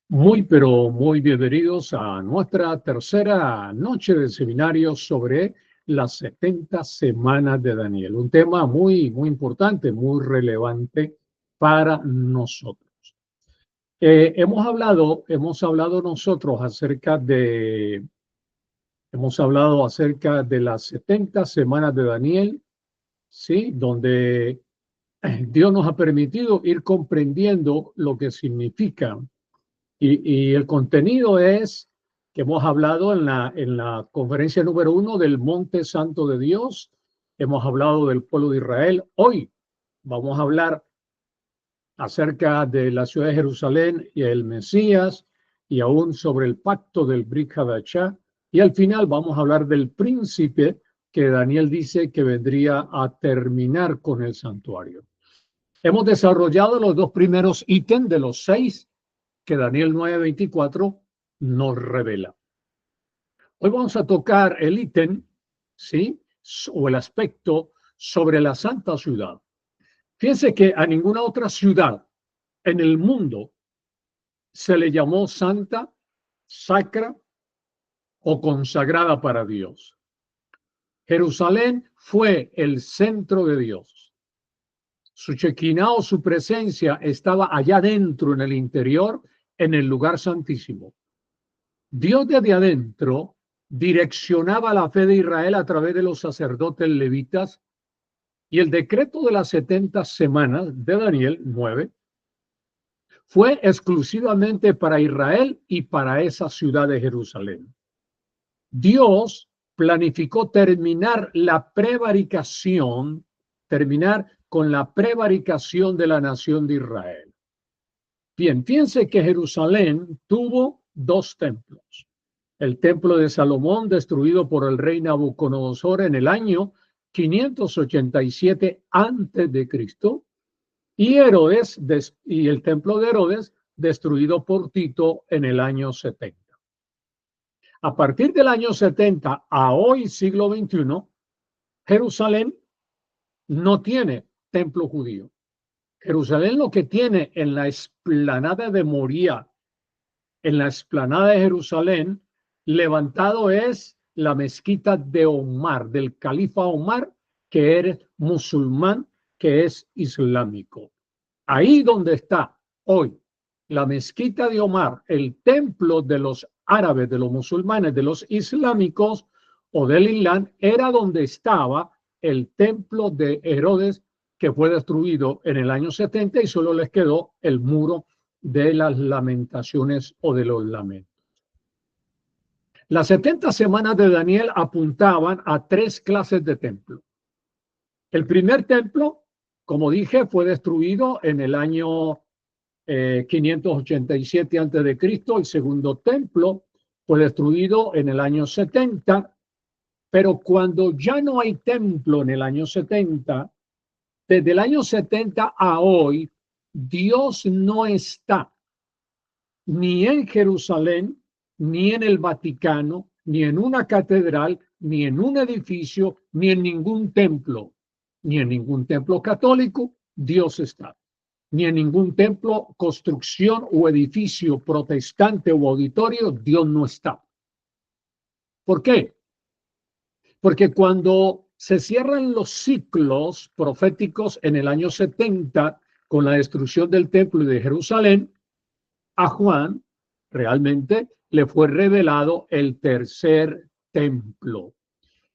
Muy, pero muy bienvenidos a nuestra tercera noche de seminario sobre las 70 semanas de Daniel. Un tema muy, muy importante, muy relevante para nosotros. Hemos hablado nosotros hemos hablado acerca de las 70 semanas de Daniel, ¿sí? Donde Dios nos ha permitido ir comprendiendo lo que significan. Y el contenido es que hemos hablado en la conferencia número 1 del Monte Santo de Dios. Hemos hablado del pueblo de Israel. Hoy vamos a hablar acerca de la ciudad de Jerusalén y el Mesías, y aún sobre el pacto del Brit Hadashah. Y al final vamos a hablar del príncipe que Daniel dice que vendría a terminar con el santuario. Hemos desarrollado los dos primeros ítems de los 6 que Daniel 9:24 nos revela. Hoy vamos a tocar el ítem, ¿sí? O el aspecto sobre la santa ciudad. Fíjense que a ninguna otra ciudad en el mundo se le llamó santa, sacra o consagrada para Dios. Jerusalén fue el centro de Dios. Su Shekinah o su presencia estaba allá dentro, en el interior, en el lugar santísimo. Dios desde adentro direccionaba la fe de Israel a través de los sacerdotes levitas, y el decreto de las 70 semanas de Daniel 9 fue exclusivamente para Israel y para esa ciudad de Jerusalén. Dios planificó terminar con la prevaricación de la nación de Israel. Bien, fíjense que Jerusalén tuvo dos templos. El templo de Salomón, destruido por el rey Nabucodonosor en el año 587 a.C., y el templo de Herodes, destruido por Tito en el año 70. A partir del año 70 a hoy, siglo XXI, Jerusalén no tiene templo judío. Jerusalén lo que tiene en la explanada de Moría, en la explanada de Jerusalén, levantado es la mezquita de Omar, del califa Omar, que es musulmán, que es islámico. Ahí donde está hoy la mezquita de Omar, el templo de los árabes, de los musulmanes, de los islámicos o del Islam, era donde estaba el templo de Herodes, que fue destruido en el año 70, y solo les quedó el muro de las lamentaciones o de los lamentos. Las 70 semanas de Daniel apuntaban a tres clases de templo. El primer templo, como dije, fue destruido en el año 587 a.C. El segundo templo fue destruido en el año 70, pero cuando ya no hay templo en el año 70, desde el año 70 a hoy, Dios no está ni en Jerusalén, ni en el Vaticano, ni en una catedral, ni en un edificio, ni en ningún templo, ni en ningún templo católico. Dios está. Ni en ningún templo, construcción o edificio protestante o auditorio, Dios no está. ¿Por qué? Porque cuando se cierran los ciclos proféticos en el año 70 con la destrucción del templo de Jerusalén, a Juan realmente le fue revelado el tercer templo,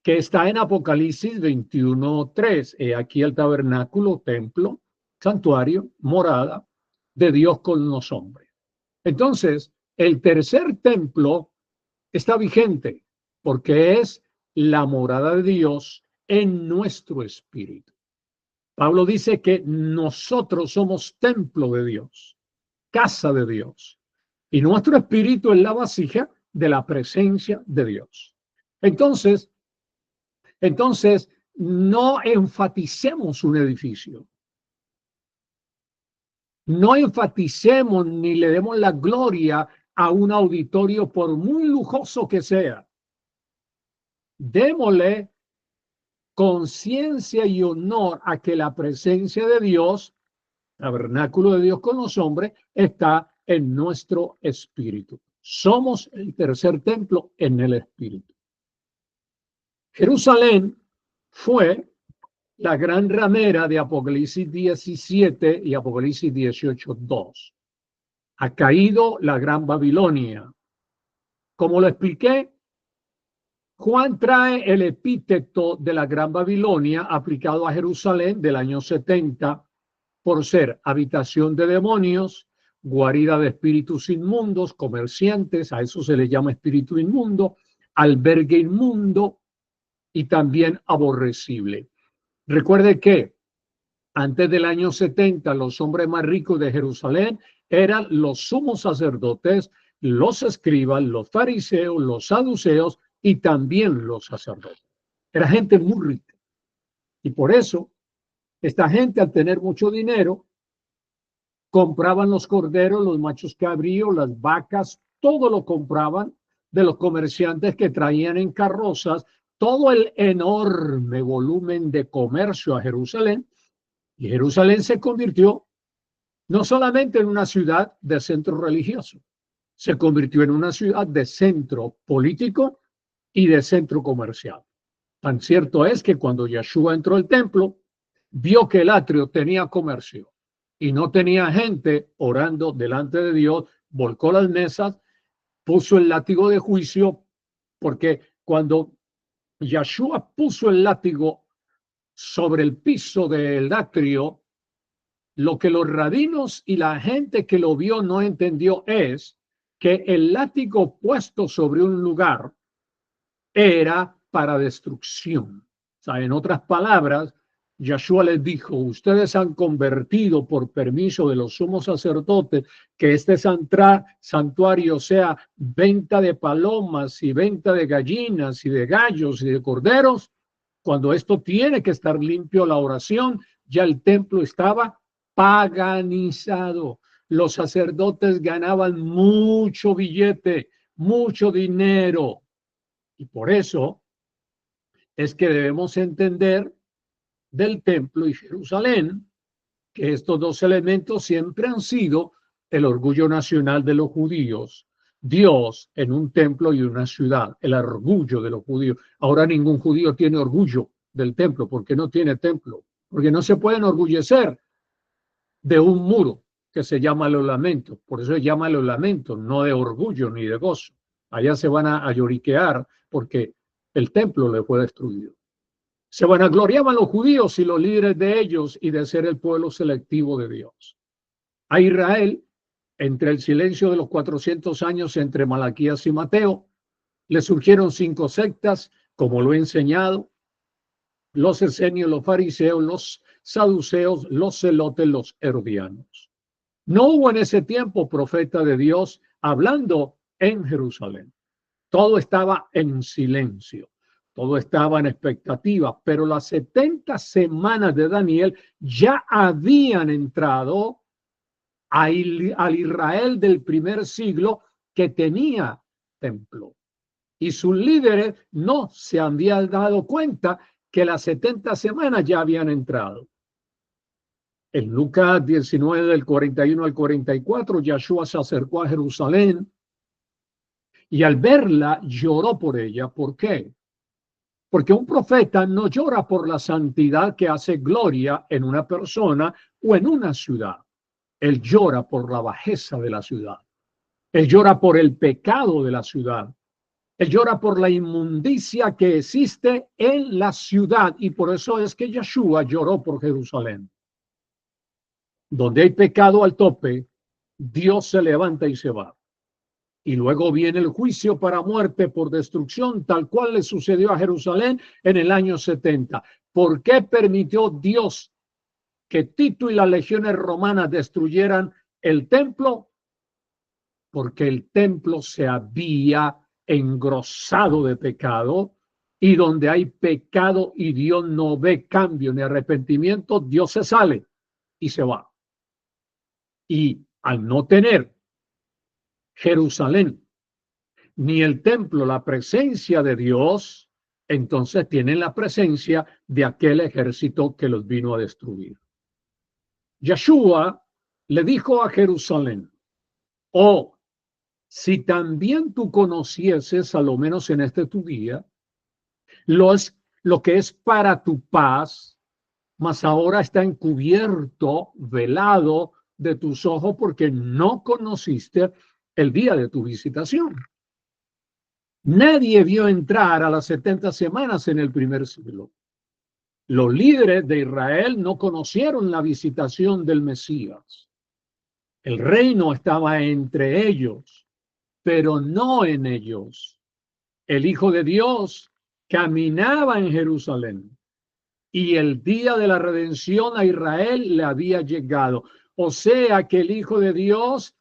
que está en Apocalipsis 21:3. Aquí el tabernáculo, templo, santuario, morada de Dios con los hombres. Entonces, el tercer templo está vigente porque es la morada de Dios en nuestro espíritu. Pablo dice que nosotros somos templo de Dios, casa de Dios, y nuestro espíritu es la vasija de la presencia de Dios. Entonces, no enfaticemos un edificio. No enfaticemos ni le demos la gloria a un auditorio por muy lujoso que sea. Démosle conciencia y honor a que la presencia de Dios, tabernáculo de Dios con los hombres, está en nuestro espíritu. Somos el tercer templo en el espíritu. Jerusalén fue la gran ramera de Apocalipsis 17 y Apocalipsis 18:2. Ha caído la gran Babilonia. Como lo expliqué, Juan trae el epíteto de la gran Babilonia aplicado a Jerusalén del año 70 por ser habitación de demonios, guarida de espíritus inmundos, comerciantes, a eso se le llama espíritu inmundo, albergue inmundo y también aborrecible. Recuerde que antes del año 70 los hombres más ricos de Jerusalén eran los sumos sacerdotes, los escribas, los fariseos, los saduceos y también los sacerdotes. Era gente muy rica. Y por eso esta gente, al tener mucho dinero, compraban los corderos, los machos cabríos, las vacas, todo lo compraban de los comerciantes que traían en carrozas todo el enorme volumen de comercio a Jerusalén. Y Jerusalén se convirtió no solamente en una ciudad de centro religioso, se convirtió en una ciudad de centro político y de centro comercial. Tan cierto es que cuando Yeshua entró al templo, vio que el atrio tenía comercio y no tenía gente orando delante de Dios, volcó las mesas, puso el látigo de juicio, porque cuando Yeshua puso el látigo sobre el piso del atrio, lo que los rabinos y la gente que lo vio no entendió es que el látigo puesto sobre un lugar era para destrucción. O sea, en otras palabras, Yeshua les dijo: ustedes han convertido por permiso de los sumos sacerdotes que este santuario sea venta de palomas y venta de gallinas y de gallos y de corderos, cuando esto tiene que estar limpio. La oración, ya el templo estaba paganizado. Los sacerdotes ganaban mucho billete, mucho dinero. Y por eso es que debemos entender del templo y Jerusalén que estos dos elementos siempre han sido el orgullo nacional de los judíos. Dios en un templo y una ciudad, el orgullo de los judíos. Ahora ningún judío tiene orgullo del templo porque no tiene templo, porque no se pueden enorgullecer de un muro que se llama los lamentos. Por eso se llama los lamentos, no de orgullo ni de gozo. Allá se van a lloriquear porque el templo le fue destruido. Se vanagloriaban los judíos y los líderes de ellos y de ser el pueblo selectivo de Dios. A Israel, entre el silencio de los 400 años entre Malaquías y Mateo, le surgieron 5 sectas, como lo he enseñado: los esenios, los fariseos, los saduceos, los celotes, los herodianos. No hubo en ese tiempo profeta de Dios hablando en Jerusalén. Todo estaba en silencio, todo estaba en expectativa, pero las 70 semanas de Daniel ya habían entrado al Israel del primer siglo que tenía templo. Y sus líderes no se habían dado cuenta que las 70 semanas ya habían entrado. En Lucas 19, del 41 al 44, Yeshua se acercó a Jerusalén y al verla lloró por ella. ¿Por qué? Porque un profeta no llora por la santidad que hace gloria en una persona o en una ciudad. Él llora por la bajeza de la ciudad. Él llora por el pecado de la ciudad. Él llora por la inmundicia que existe en la ciudad. Y por eso es que Yeshua lloró por Jerusalén. Donde hay pecado al tope, Dios se levanta y se va. Y luego viene el juicio para muerte por destrucción, tal cual le sucedió a Jerusalén en el año 70. ¿Por qué permitió Dios que Tito y las legiones romanas destruyeran el templo? Porque el templo se había engrosado de pecado, y donde hay pecado y Dios no ve cambio ni arrepentimiento, Dios se sale y se va. Y al no tener Jerusalén ni el templo la presencia de Dios, entonces tienen la presencia de aquel ejército que los vino a destruir. Yeshua le dijo a Jerusalén: O si también tú conocieses, a lo menos en este tu día, lo que es para tu paz, mas ahora está encubierto, velado de tus ojos, porque no conociste el día de tu visitación. Nadie vio entrar a las 70 semanas en el primer siglo. Los líderes de Israel no conocieron la visitación del Mesías. El reino estaba entre ellos, pero no en ellos. El Hijo de Dios caminaba en Jerusalén y el día de la redención a Israel le había llegado. O sea que el Hijo de Dios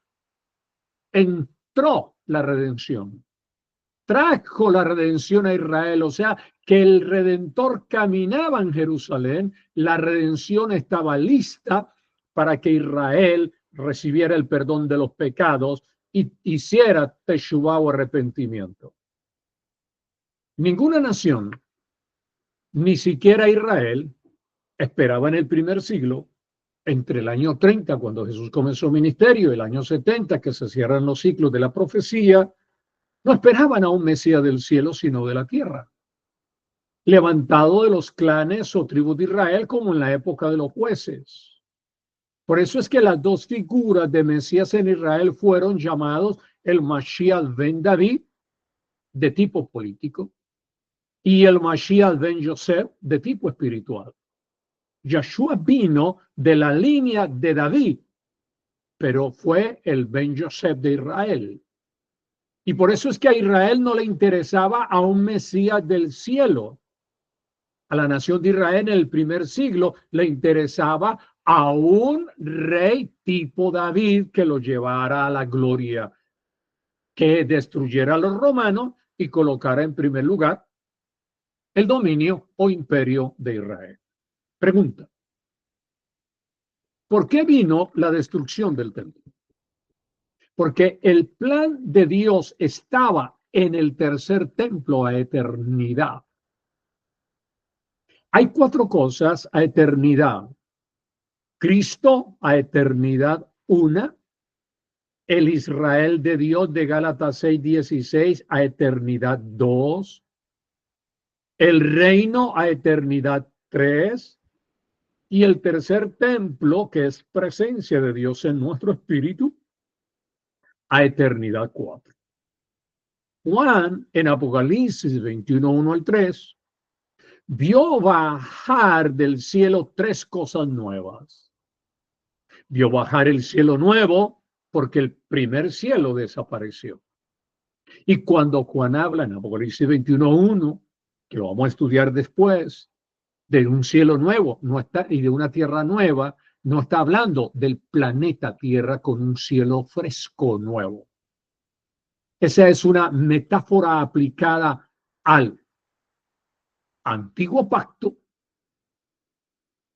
entró la redención, trajo la redención a Israel, o sea que el Redentor caminaba en Jerusalén, la redención estaba lista para que Israel recibiera el perdón de los pecados y hiciera teshuvá o arrepentimiento. Ninguna nación, ni siquiera Israel, esperaba en el primer siglo, entre el año 30, cuando Jesús comenzó su ministerio, y el año 70, que se cierran los ciclos de la profecía, no esperaban a un Mesías del cielo, sino de la tierra, levantado de los clanes o tribus de Israel, como en la época de los jueces. Por eso es que las dos figuras de Mesías en Israel fueron llamados el Mashiach ben David, de tipo político, y el Mashiach ben Yosef, de tipo espiritual. Yeshua vino de la línea de David, pero fue el ben Yosef de Israel. Y por eso es que a Israel no le interesaba a un Mesías del cielo. A la nación de Israel en el primer siglo le interesaba a un rey tipo David que lo llevara a la gloria, que destruyera a los romanos y colocara en primer lugar el dominio o imperio de Israel. Pregunta: ¿por qué vino la destrucción del templo? Porque el plan de Dios estaba en el tercer templo a eternidad. Hay cuatro cosas a eternidad: Cristo a eternidad una, el Israel de Dios de Gálatas 6:16 a eternidad 2, el reino a eternidad 3 y el tercer templo, que es presencia de Dios en nuestro espíritu, a eternidad 4. Juan en Apocalipsis 21:1 al 3 vio bajar del cielo tres cosas nuevas. Vio bajar el cielo nuevo porque el primer cielo desapareció. Y cuando Juan habla en Apocalipsis 21:1, que lo vamos a estudiar después, de un cielo nuevo no está, y de una tierra nueva, no está hablando del planeta Tierra con un cielo fresco nuevo. Esa es una metáfora aplicada al antiguo pacto,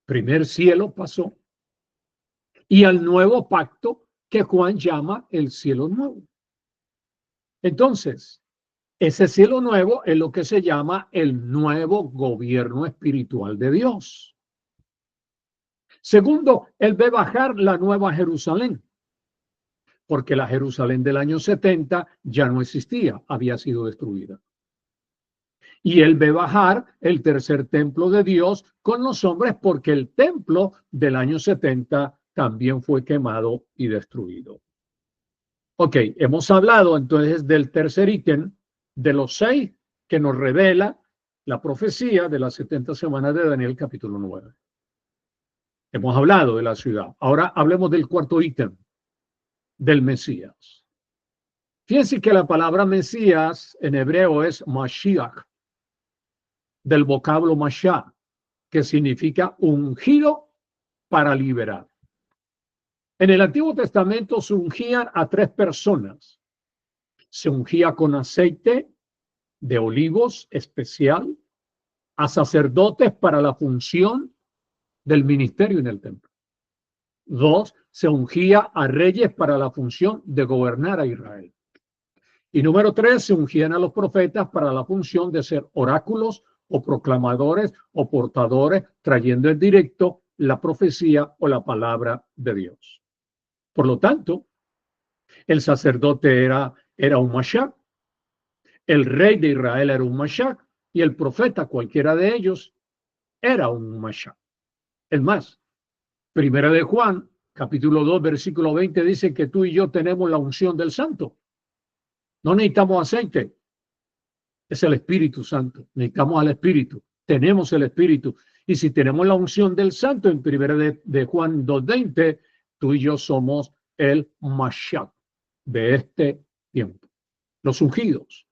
primer cielo pasó, y al nuevo pacto que Juan llama el cielo nuevo. Entonces, ese cielo nuevo es lo que se llama el nuevo gobierno espiritual de Dios. Segundo, él ve bajar la nueva Jerusalén, porque la Jerusalén del año 70 ya no existía, había sido destruida. Y él ve bajar el tercer templo de Dios con los hombres, porque el templo del año 70 también fue quemado y destruido. Ok, hemos hablado entonces del tercer ítem de los 6 que nos revela la profecía de las 70 semanas de Daniel capítulo 9. Hemos hablado de la ciudad. Ahora hablemos del cuarto ítem, del Mesías. Fíjense que la palabra Mesías en hebreo es Mashiach, del vocablo Mashiach, que significa ungido para liberar. En el Antiguo Testamento se ungían a 3 personas. Se ungía con aceite de olivos especial a sacerdotes para la función del ministerio en el templo. 2, se ungía a reyes para la función de gobernar a Israel. Y número 3, se ungían a los profetas para la función de ser oráculos o proclamadores o portadores, trayendo en directo la profecía o la palabra de Dios. Por lo tanto, El sacerdote era un Mashiach, el rey de Israel era un Mashiach y el profeta, cualquiera de ellos, era un Mashiach. Es más, Primera de Juan, capítulo 2, versículo 20, dice que tú y yo tenemos la unción del Santo. No necesitamos aceite, es el Espíritu Santo. Necesitamos al Espíritu, tenemos el Espíritu. Y si tenemos la unción del Santo en Primera de Juan 2:20, tú y yo somos el Mashiach de este tiempo. Los ungidos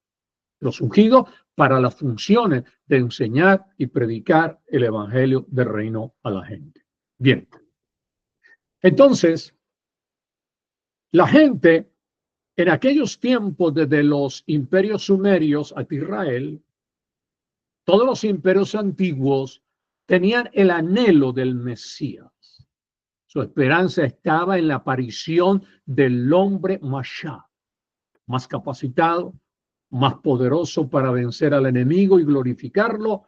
para las funciones de enseñar y predicar el evangelio del reino a la gente. Bien. Entonces, la gente en aquellos tiempos, desde los imperios sumerios hasta Israel, todos los imperios antiguos tenían el anhelo del Mesías. Su esperanza estaba en la aparición del hombre Mashiach, más capacitado, más poderoso para vencer al enemigo y glorificarlo,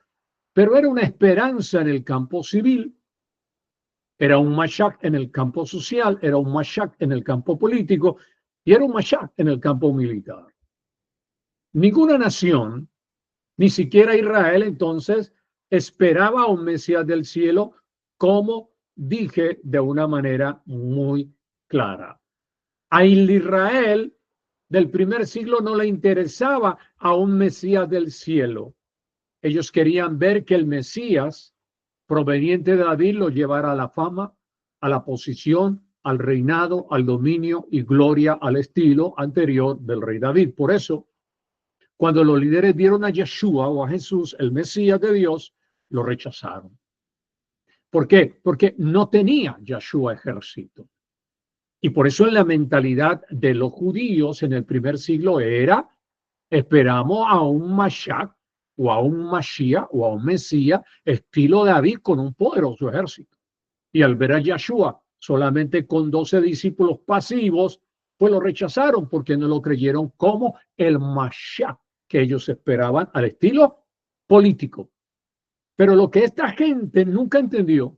pero era una esperanza en el campo civil, era un Mashiach en el campo social, era un Mashiach en el campo político y era un Mashiach en el campo militar. Ninguna nación, ni siquiera Israel, entonces, esperaba a un Mesías del cielo, como dije de una manera muy clara. A Israel del primer siglo no le interesaba a un Mesías del cielo. Ellos querían ver que el Mesías proveniente de David lo llevara a la fama, a la posición, al reinado, al dominio y gloria al estilo anterior del rey David. Por eso, cuando los líderes vieron a Yeshua o a Jesús, el Mesías de Dios, lo rechazaron. ¿Por qué? Porque no tenía Yeshua ejército. Y por eso en la mentalidad de los judíos en el primer siglo era, esperamos a un Mashiach o a un Mashiach o a un Mesías estilo David con un poderoso ejército. Y al ver a Yeshua solamente con 12 discípulos pasivos, pues lo rechazaron porque no lo creyeron como el Mashiach que ellos esperaban al estilo político. Pero lo que esta gente nunca entendió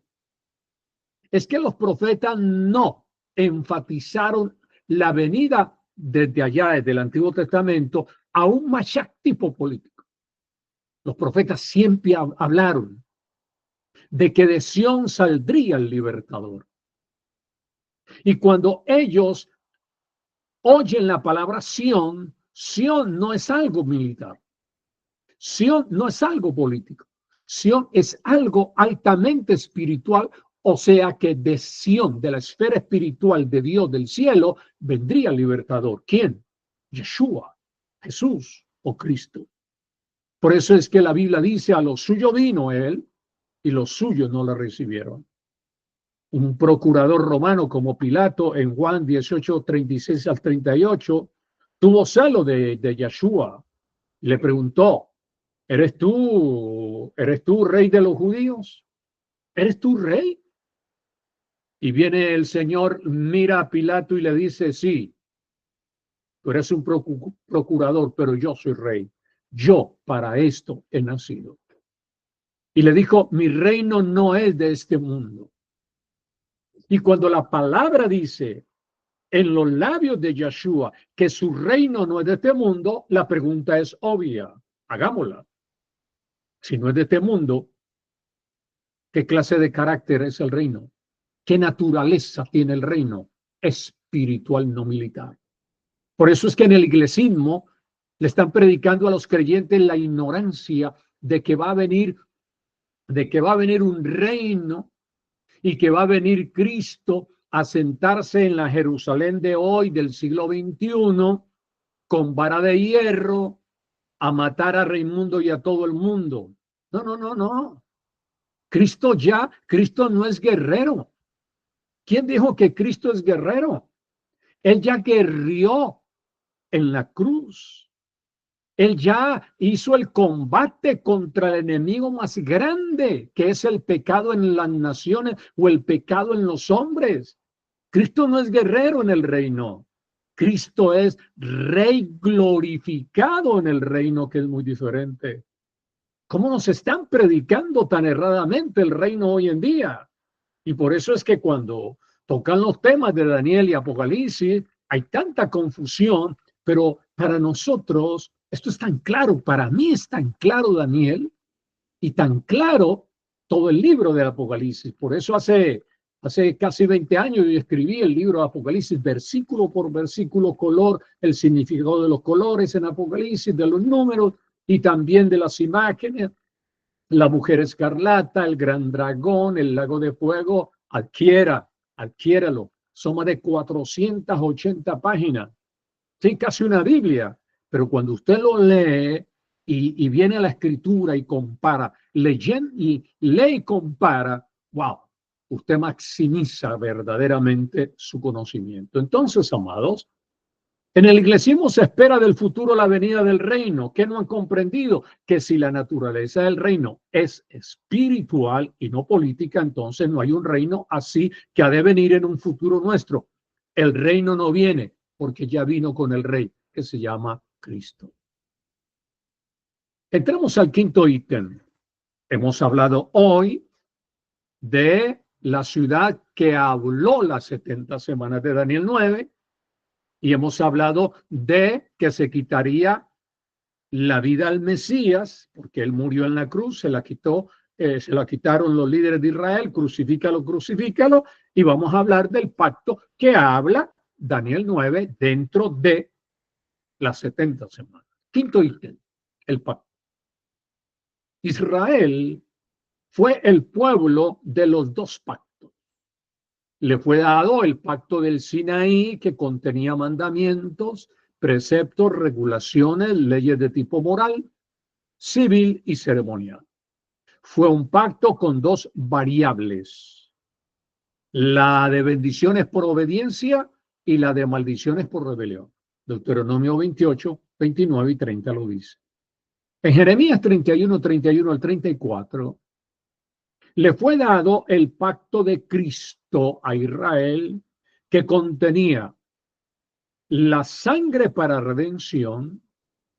es que los profetas no enfatizaron la venida desde allá, desde el Antiguo Testamento, a un Mashiach tipo político. Los profetas siempre hablaron de que de Sión saldría el libertador. Y cuando ellos oyen la palabra Sión, Sión no es algo militar. Sión no es algo político. Sión es algo altamente espiritual, o sea que de Sión, de la esfera espiritual de Dios del cielo, vendría el libertador. ¿Quién? Yeshua, Jesús o Cristo. Por eso es que la Biblia dice, a lo suyo vino él y los suyos no le recibieron. Un procurador romano como Pilato en Juan 18, 36 al 38, tuvo celo de Yeshua. Le preguntó, ¿eres tú rey de los judíos? ¿Eres tú rey? Y viene el Señor, mira a Pilato y le dice, sí, tú eres un procurador, pero yo soy rey. Yo para esto he nacido. Y le dijo, mi reino no es de este mundo. Y cuando la palabra dice en los labios de Yeshua que su reino no es de este mundo, la pregunta es obvia. Hagámosla. Si no es de este mundo, ¿qué clase de carácter es el reino? ¿Qué naturaleza tiene el reino? Espiritual, no militar. Por eso es que en el iglesismo le están predicando a los creyentes la ignorancia de que va a venir un reino y que va a venir Cristo a sentarse en la Jerusalén de hoy del siglo XXI con vara de hierro a matar a Raimundo y a todo el mundo. No, no, no, no. Cristo no es guerrero. ¿Quién dijo que Cristo es guerrero? Él ya guerrió en la cruz. Él ya hizo el combate contra el enemigo más grande, que es el pecado en las naciones o el pecado en los hombres. Cristo no es guerrero en el reino. Cristo es rey glorificado en el reino, que es muy diferente. ¿Cómo nos están predicando tan erradamente el reino hoy en día? Y por eso es que cuando tocan los temas de Daniel y Apocalipsis, hay tanta confusión, pero para nosotros esto es tan claro, para mí es tan claro Daniel y tan claro todo el libro del Apocalipsis. Por eso hace casi 20 años yo escribí el libro de Apocalipsis, versículo por versículo, color, el significado de los colores en Apocalipsis, de los números y también de las imágenes, la mujer escarlata, el gran dragón, el lago de fuego. Adquiéralo. Son más de 480 páginas. Sí, casi una Biblia. Pero cuando usted lo lee y viene a la escritura y compara, lee y compara, wow, usted maximiza verdaderamente su conocimiento. Entonces, amados, en el iglesismo se espera del futuro la venida del reino. ¿Qué no han comprendido? Que si la naturaleza del reino es espiritual y no política, entonces no hay un reino así que ha de venir en un futuro nuestro. El reino no viene porque ya vino con el rey, que se llama Cristo. Entramos al quinto ítem. Hemos hablado hoy de la ciudad que habló las 70 semanas de Daniel 9. Y hemos hablado de que se quitaría la vida al Mesías, porque él murió en la cruz, se la quitaron los líderes de Israel, crucifícalo, y vamos a hablar del pacto que habla Daniel 9 dentro de las 70 semanas. Quinto ítem, el pacto. Israel fue el pueblo de los dos pactos. Le fue dado el pacto del Sinaí, que contenía mandamientos, preceptos, regulaciones, leyes de tipo moral, civil y ceremonial. Fue un pacto con dos variables: la de bendiciones por obediencia y la de maldiciones por rebelión. Deuteronomio 28, 29 y 30 lo dice. En Jeremías 31, 31 al 34, le fue dado el pacto de Cristo a Israel, que contenía la sangre para redención,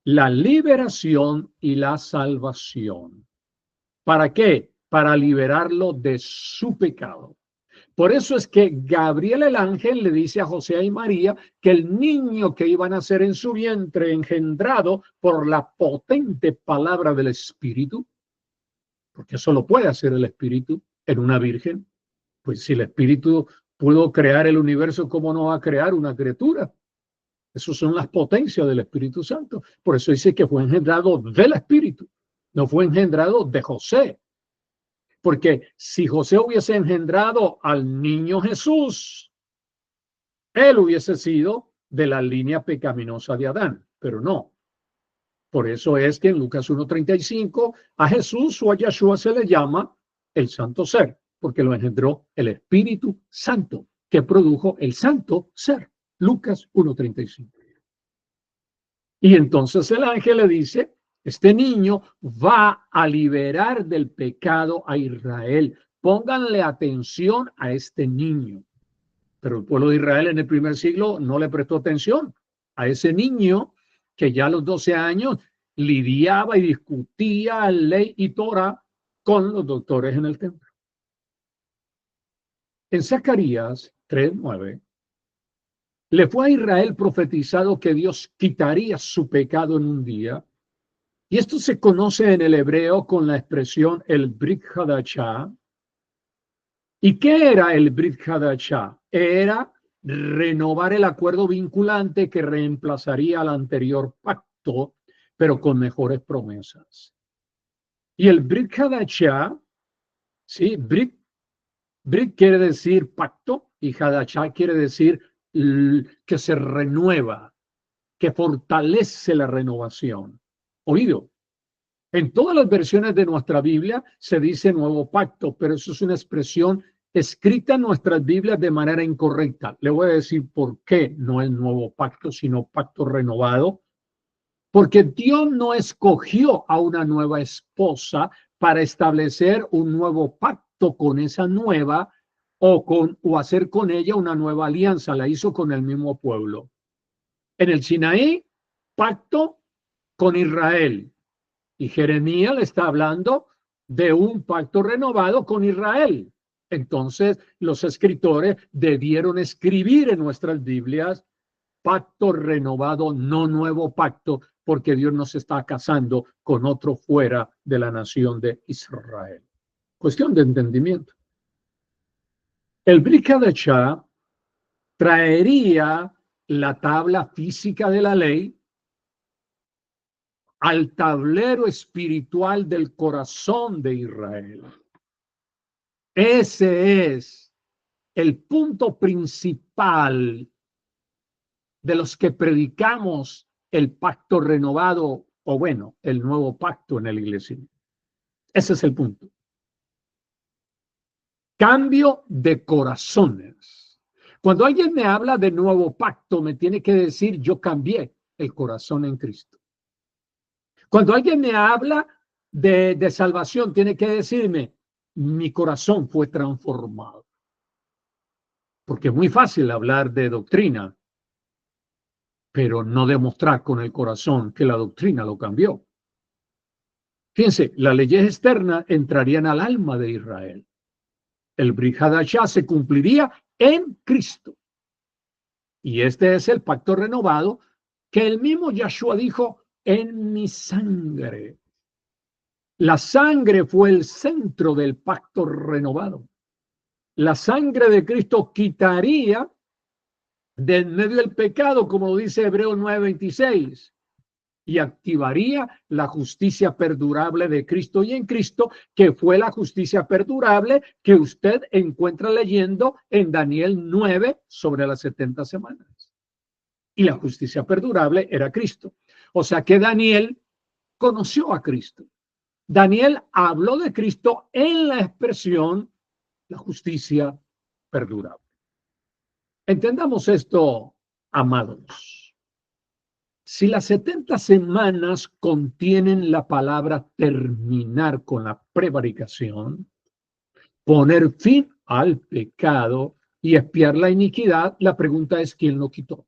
la liberación y la salvación. ¿Para qué? Para liberarlo de su pecado. Por eso es que Gabriel el ángel le dice a José y María que el niño que iban a ser en su vientre, engendrado por la potente palabra del Espíritu, porque eso lo puede hacer el Espíritu en una virgen. Pues si el Espíritu pudo crear el universo, ¿cómo no va a crear una criatura? Esas son las potencias del Espíritu Santo. Por eso dice que fue engendrado del Espíritu, no fue engendrado de José. Porque si José hubiese engendrado al niño Jesús, él hubiese sido de la línea pecaminosa de Adán, pero no. Por eso es que en Lucas 1:35 a Jesús o a Yeshua se le llama el santo ser, porque lo engendró el Espíritu Santo, que produjo el santo ser. Lucas 1:35. Y entonces el ángel le dice, este niño va a liberar del pecado a Israel. Pónganle atención a este niño. Pero el pueblo de Israel en el primer siglo no le prestó atención a ese niño que ya a los 12 años lidiaba y discutía ley y Torah con los doctores en el templo. En Zacarías 3:9 le fue a Israel profetizado que Dios quitaría su pecado en un día. Y esto se conoce en el hebreo con la expresión el Brit Hadashah. ¿Y qué era el Brit Hadashah? Era renovar el acuerdo vinculante que reemplazaría al anterior pacto, pero con mejores promesas. Y el Brit Hadashah, ¿sí? Brit quiere decir pacto y Hadashah quiere decir que se renueva, que fortalece la renovación. Oído, en todas las versiones de nuestra Biblia se dice nuevo pacto, pero eso es una expresión escrita en nuestras Biblias de manera incorrecta. Le voy a decir por qué no es nuevo pacto, sino pacto renovado. Porque Dios no escogió a una nueva esposa para establecer un nuevo pacto con esa nueva o hacer con ella una nueva alianza. La hizo con el mismo pueblo. En el Sinaí, pacto con Israel. Y Jeremías le está hablando de un pacto renovado con Israel. Entonces, los escritores debieron escribir en nuestras Biblias pacto renovado, no nuevo pacto, porque Dios no se está casando con otro fuera de la nación de Israel. Cuestión de entendimiento. El Brit Hadashah traería la tabla física de la ley al tablero espiritual del corazón de Israel. Ese es el punto principal de los que predicamos el pacto renovado, o bueno, el nuevo pacto en la iglesia. Ese es el punto. Cambio de corazones. Cuando alguien me habla de nuevo pacto, me tiene que decir, yo cambié el corazón en Cristo. Cuando alguien me habla de salvación, tiene que decirme, mi corazón fue transformado. Porque es muy fácil hablar de doctrina, pero no demostrar con el corazón que la doctrina lo cambió. Fíjense, las leyes externas entrarían al alma de Israel. El Brit Hadashah se cumpliría en Cristo. Y este es el pacto renovado que el mismo Yahshua dijo, en mi sangre. La sangre fue el centro del pacto renovado. La sangre de Cristo quitaría de en medio del pecado, como lo dice Hebreos 9:26, y activaría la justicia perdurable de Cristo y en Cristo, que fue la justicia perdurable que usted encuentra leyendo en Daniel 9 sobre las 70 semanas. Y la justicia perdurable era Cristo. O sea que Daniel conoció a Cristo. Daniel habló de Cristo en la expresión la justicia perdurable. Entendamos esto, amados. Si las 70 semanas contienen la palabra terminar con la prevaricación, poner fin al pecado y expiar la iniquidad, la pregunta es ¿quién lo quitó?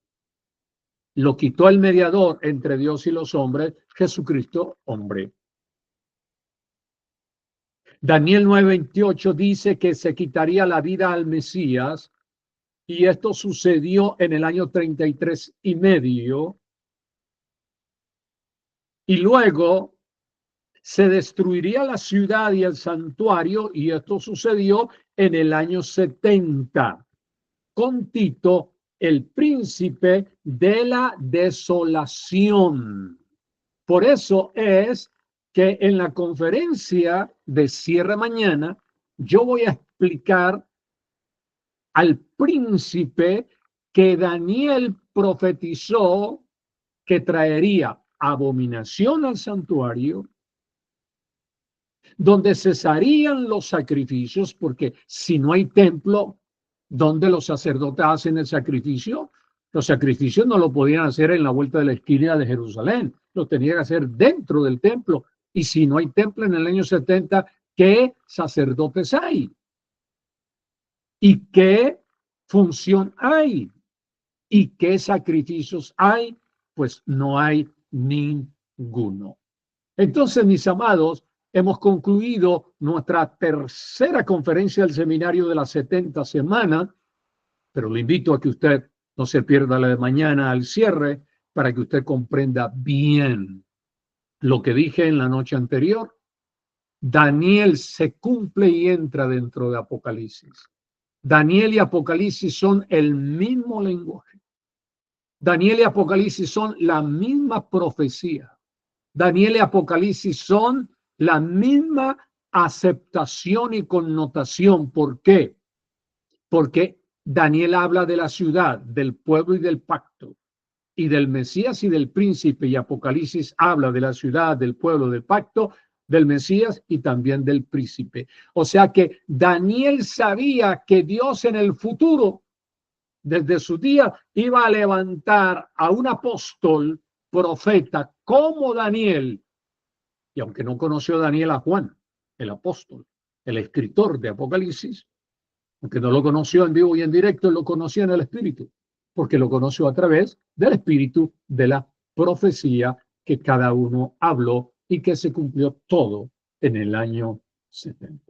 Lo quitó el mediador entre Dios y los hombres, Jesucristo, hombre. Daniel 9:28 dice que se quitaría la vida al Mesías y esto sucedió en el año 33 y medio. Y luego se destruiría la ciudad y el santuario, y esto sucedió en el año 70, con Tito, el príncipe de la desolación. Por eso es que en la conferencia de cierre mañana, yo voy a explicar al príncipe que Daniel profetizó que traería abominación al santuario, donde cesarían los sacrificios, porque si no hay templo donde los sacerdotes hacen el sacrificio, los sacrificios no lo podían hacer en la vuelta de la esquina de Jerusalén, lo tenían que hacer dentro del templo. Y si no hay templo en el año 70, ¿qué sacerdotes hay? ¿Y qué función hay? ¿Y qué sacrificios hay? Pues no hay ninguno. Entonces, mis amados, hemos concluido nuestra tercera conferencia del seminario de las 70 semanas, pero le invito a que usted no se pierda la de mañana al cierre para que usted comprenda bien lo que dije en la noche anterior. Daniel se cumple y entra dentro de Apocalipsis. Daniel y Apocalipsis son el mismo lenguaje. Daniel y Apocalipsis son la misma profecía. Daniel y Apocalipsis son la misma aceptación y connotación. ¿Por qué? Porque Daniel habla de la ciudad, del pueblo y del pacto, y del Mesías y del príncipe, y Apocalipsis habla de la ciudad, del pueblo, del pacto, del Mesías y también del príncipe. O sea que Daniel sabía que Dios en el futuro, desde su día, iba a levantar a un apóstol, profeta como Daniel. Y aunque no conoció Daniel a Juan, el apóstol, el escritor de Apocalipsis, aunque no lo conoció en vivo y en directo, lo conocía en el espíritu, porque lo conoció a través del espíritu de la profecía que cada uno habló y que se cumplió todo en el año 70.